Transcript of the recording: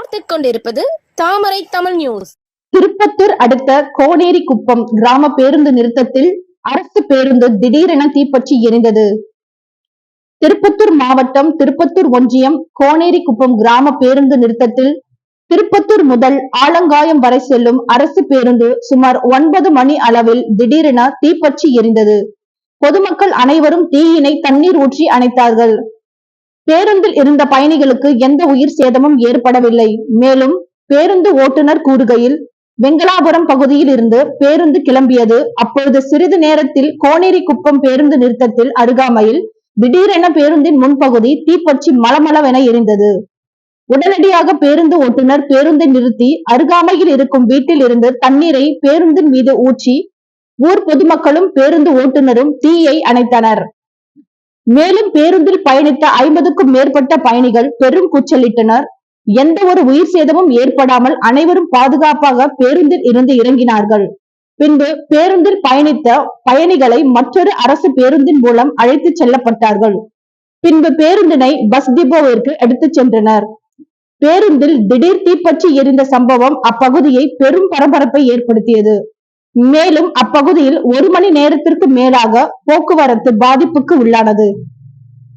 பார்த்துக் கொண்டிருப்பது தாமரை தமிழ் நியூஸ். திருப்பத்தூர் அடுத்த கோனேரிக்குப்பம் கிராம பேருந்து நிறுத்தத்தில் அரசு பேருந்து திடீரென தீப்பற்றி எரிந்தது. திருப்பத்தூர் மாவட்டம் திருப்பத்தூர் ஒன்றியம் கோனேரிக்குப்பம் கிராம பேருந்து நிறுத்தத்தில் திருப்பத்தூர் முதல் ஆலங்காயம் வரை செல்லும் அரசு பேருந்து சுமார் 9 மணி அளவில் திடீரென தீப்பற்றி எரிந்தது. பொதுமக்கள் அனைவரும் தீயினை தண்ணீர் ஊற்றி அணைத்தார்கள். பேருந்தில் இருந்த பயணிகளுக்கு எந்த உயிர் சேதமும் ஏற்படவில்லை. மேலும் பேருந்து ஓட்டுநர் கூறுகையில், வெங்கலாபுரம் பகுதியில் இருந்து பேருந்து கிளம்பியது. அப்பொழுது சிறிது நேரத்தில் கோனேரிக்குப்பம் பேருந்து நிறுத்தத்தில் அருகாமையில் திடீரென பேருந்தின் முன்பகுதி தீப்பற்றி மளமளவென எரிந்தது. உடனடியாக பேருந்து ஓட்டுநர் பேருந்தை நிறுத்தி அருகாமையில் இருக்கும் வீட்டில் இருந்து தண்ணீரை பேருந்தின் மீது ஊற்றி ஊர் பொதுமக்களும் பேருந்து ஓட்டுநரும் தீயை அணைத்தனர். மேலும் பேருந்தில் பயணித்த 50க்கும் மேற்பட்ட பயணிகள் பெரும் கூச்சலிட்டனர். எந்த ஒரு உயிர் சேதமும் ஏற்படாமல் அனைவரும் பாதுகாப்பாக பேருந்தில் இருந்து இறங்கினார்கள். பின்பு பேருந்தில் பயணித்த பயணிகளை மற்றொரு அரசு பேருந்தின் மூலம் அழைத்து செல்லப்பட்டார்கள். பின்பு பேருந்தினை பஸ் டிப்போவிற்கு எடுத்துச் சென்றனர். பேருந்தில் திடீர் தீப்பற்றி எரிந்த சம்பவம் அப்பகுதியை பெரும் பரபரப்பை ஏற்படுத்தியது. மேலும் அப்பகுதியில் 1 மணி நேரத்திற்கு மேலாக போக்குவரத்து பாதிப்புக்கு உள்ளானது.